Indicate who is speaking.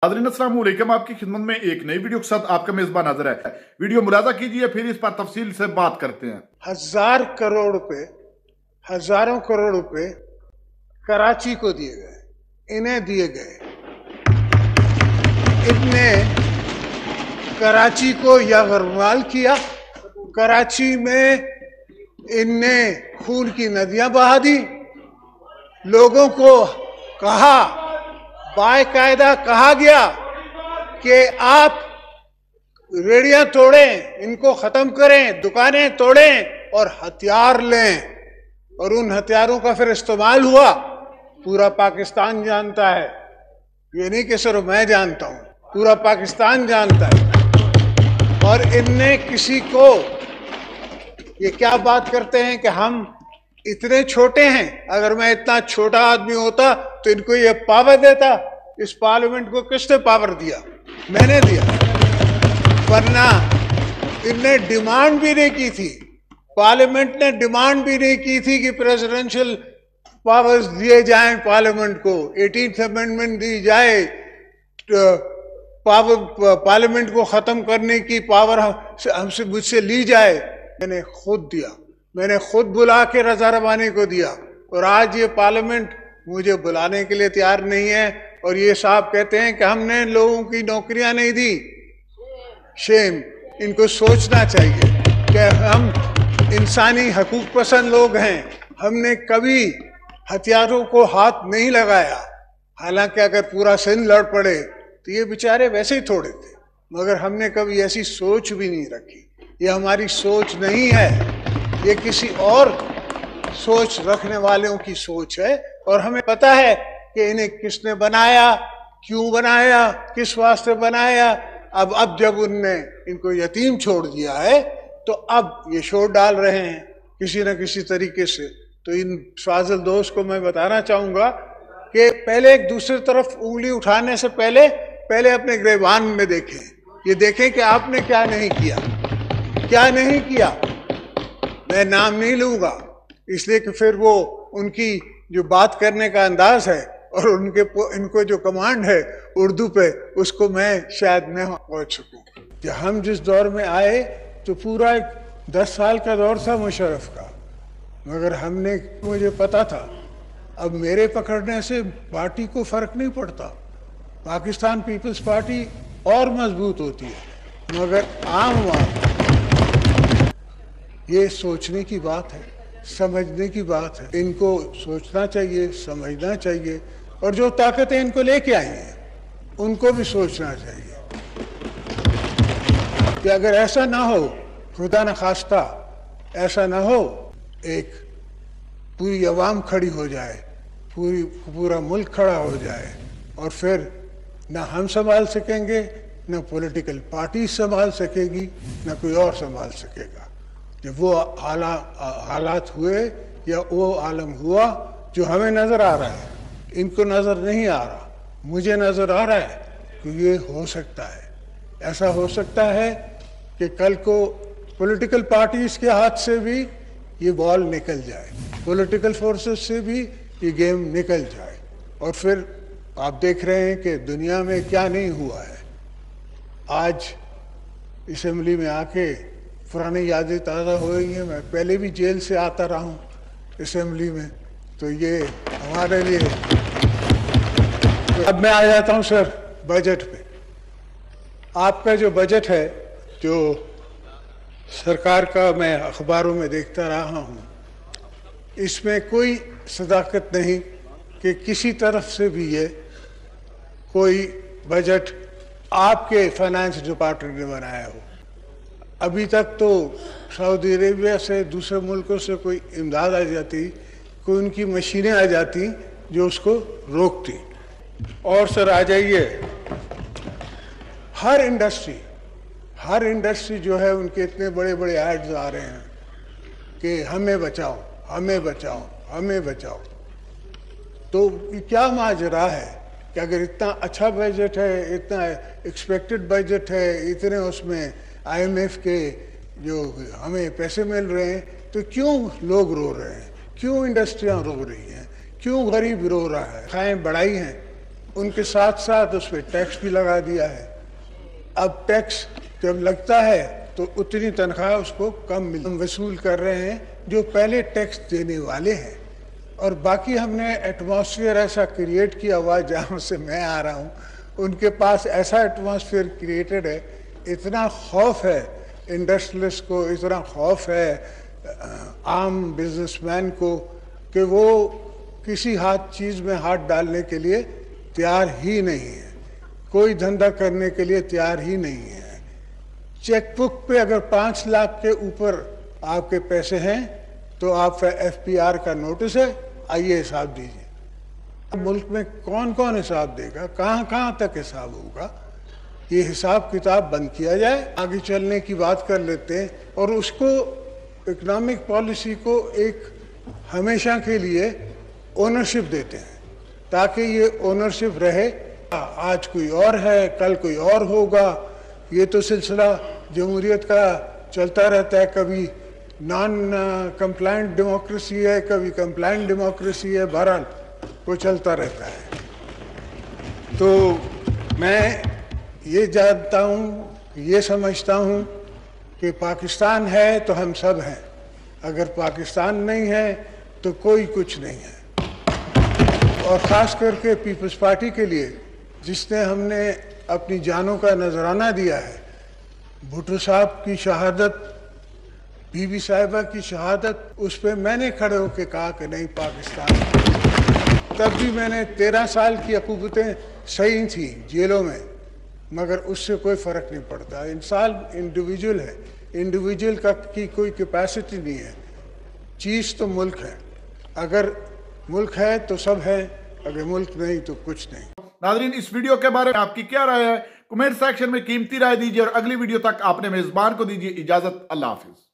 Speaker 1: नाज़रीन अस्सलाम वालेकुम, आपकी खिदमत में एक नई वीडियो के साथ आपका मेजबान हाजिर है। वीडियो मुलाजा कीजिए, फिर इस पर तफसील से बात करते हैं।
Speaker 2: हजारों करोड़ रुपए कराची को दिए गए, इन्हें दिए गए। इनने कराची को यरगमाल किया। कराची में इनने खून की नदियां बहा दी। लोगों को कहा, बाकायदा कहा गया कि आप रेडियां तोड़ें, इनको खत्म करें, दुकानें तोड़ें और हथियार लें। और उन हथियारों का फिर इस्तेमाल हुआ। पूरा पाकिस्तान जानता है, ये नहीं कि सिर्फ मैं जानता हूं, पूरा पाकिस्तान जानता है। और इनने किसी को, ये क्या बात करते हैं कि हम इतने छोटे हैं, अगर मैं इतना छोटा आदमी होता तो इनको ये पावर देता। इस पार्लियामेंट को किसने पावर दिया? मैंने दिया। वरना इनने डिमांड भी नहीं की थी, पार्लियामेंट ने डिमांड भी नहीं की थी कि प्रेसिडेंशियल पावर्स दिए जाएं पार्लियामेंट को, 18th अमेंडमेंट दी जाए, पार्लियामेंट को खत्म करने की पावर हमसे मुझसे ली जाए। मैंने खुद दिया, मैंने खुद बुला के रजा रबानी को दिया। और आज ये पार्लियामेंट मुझे बुलाने के लिए तैयार नहीं है। और ये साहब कहते हैं कि हमने लोगों की नौकरियां नहीं दी। शेम, इनको सोचना चाहिए कि हम इंसानी हकूक पसंद लोग हैं। हमने कभी हथियारों को हाथ नहीं लगाया। हालांकि अगर पूरा सिंध लड़ पड़े तो ये बेचारे वैसे ही थोड़े थे, मगर हमने कभी ऐसी सोच भी नहीं रखी। ये हमारी सोच नहीं है, ये किसी और सोच रखने वालों की सोच है। और हमें पता है कि इन्हें किसने बनाया, क्यों बनाया, किस वास्ते बनाया। अब जब उनने इनको यतीम छोड़ दिया है तो अब ये शोर डाल रहे हैं किसी न किसी तरीके से। तो इन फाजिल दोस्त को मैं बताना चाहूंगा कि पहले एक दूसरी तरफ उंगली उठाने से पहले अपने गिरबान में देखें, ये देखें कि आपने क्या नहीं किया, क्या नहीं किया। मैं नाम नहीं लूंगा इसलिए कि फिर वो उनकी जो बात करने का अंदाज है और इनको जो कमांड है उर्दू पे, उसको मैं शायद न पहुंच सकूं। कि हम जिस दौर में आए तो पूरा एक 10 साल का दौर था मुशर्रफ का, मगर मुझे पता था अब मेरे पकड़ने से पार्टी को फर्क नहीं पड़ता। पाकिस्तान पीपल्स पार्टी और मजबूत होती है। मगर आम ये सोचने की बात है, समझने की बात है। इनको सोचना चाहिए, समझना चाहिए। और जो ताकतें इनको लेके आई हैं उनको भी सोचना चाहिए कि अगर ऐसा ना हो, खुदा न खास्ता ऐसा ना हो, एक पूरी अवाम खड़ी हो जाए, पूरा मुल्क खड़ा हो जाए, और फिर ना हम संभाल सकेंगे, ना पॉलिटिकल पार्टी संभाल सकेगी, ना कोई और संभाल सकेगा। जब वो हालात हुए या वो आलम हुआ जो हमें नजर आ रहा है, इनको नजर नहीं आ रहा, मुझे नजर आ रहा है कि ये हो सकता है। ऐसा हो सकता है कि कल को पॉलिटिकल पार्टीज के हाथ से भी ये बॉल निकल जाए, पॉलिटिकल फोर्सेस से भी ये गेम निकल जाए। और फिर आप देख रहे हैं कि दुनिया में क्या नहीं हुआ है। आज असेंबली में आके पुरानी यादें ताज़ा हो रही हैं। मैं पहले भी जेल से आता रहा हूँ असेंबली में, तो ये हमारे लिए। तो अब मैं आ जाता हूँ सर बजट पे। आपका जो बजट है, जो सरकार का मैं अखबारों में देखता रहा हूँ, इसमें कोई सदाकत नहीं कि किसी तरफ से भी ये कोई बजट आपके फाइनेंस डिपार्टमेंट ने बनाया हो। अभी तक तो सऊदी अरेबिया से, दूसरे मुल्कों से कोई इमदाद आ जाती, कोई उनकी मशीनें आ जाती जो उसको रोकती। और सर आ जाइए, हर इंडस्ट्री जो है, उनके इतने बड़े बड़े एड्स आ रहे हैं कि हमें बचाओ, हमें बचाओ, हमें बचाओ। तो क्या माजरा है कि अगर इतना अच्छा बजट है, इतना एक्सपेक्टेड बजट है, इतने उसमें IMF के जो हमें पैसे मिल रहे हैं, तो क्यों लोग रो रहे हैं, क्यों इंडस्ट्रियां रो रही हैं, क्यों गरीब रो रहा है? खाएं बढ़ाई हैं, उनके साथ साथ उस पर टैक्स भी लगा दिया है। अब टैक्स जब लगता है तो उतनी तनख्वाह उसको कम हम वसूल कर रहे हैं जो पहले टैक्स देने वाले हैं। और बाकी हमने एटमॉस्फेयर ऐसा क्रिएट किया हुआ, जहाँ से मैं आ रहा हूँ उनके पास ऐसा एटमॉस्फेयर क्रिएटेड है, इतना खौफ है इंडस्ट्रियलिस्ट को, इतना खौफ है आम बिजनेसमैन को कि वो किसी चीज़ में हाथ डालने के लिए तैयार ही नहीं है, कोई धंधा करने के लिए तैयार ही नहीं है। चेकबुक पे अगर 5 लाख के ऊपर आपके पैसे हैं तो आप FPR का नोटिस है, आइए हिसाब दीजिए। मुल्क में कौन कौन हिसाब देगा, कहाँ कहाँ तक हिसाब होगा, ये हिसाब किताब बंद किया जाए, आगे चलने की बात कर लेते हैं। और उसको इकोनॉमिक पॉलिसी को एक हमेशा के लिए ओनरशिप देते हैं, ताकि ये ओनरशिप रहे। आज कोई और है, कल कोई और होगा, ये तो सिलसिला जमहूरियत का चलता रहता है। कभी नॉन कंप्लायंट डेमोक्रेसी है, कभी कंप्लायंट डेमोक्रेसी है, बहरहाल वो चलता रहता है। तो मैं ये जानता हूँ, ये समझता हूँ कि पाकिस्तान है तो हम सब हैं, अगर पाकिस्तान नहीं है तो कोई कुछ नहीं है। और ख़ास करके पीपल्स पार्टी के लिए, जिसने हमने अपनी जानों का नजराना दिया है, भुट्टो साहब की शहादत, बीबी साहिबा की शहादत, उस पर मैंने खड़े होकर कहा कि नहीं पाकिस्तान। तब भी मैंने 13 साल की अकूबतें सही थी जेलों में, मगर उससे कोई फ़र्क नहीं पड़ता। इंसान इंडिविजुअल है, इंडिविजुअल की कोई कैपेसिटी नहीं है। चीज़ तो मुल्क है, अगर मुल्क है तो सब है, अगर मुल्क नहीं तो कुछ नहीं।
Speaker 1: नाज़रीन, इस वीडियो के बारे में आपकी क्या राय है? कमेंट सेक्शन में कीमती राय दीजिए और अगली वीडियो तक आपने मेजबान को दीजिए इजाजत। अल्लाह हाफिज।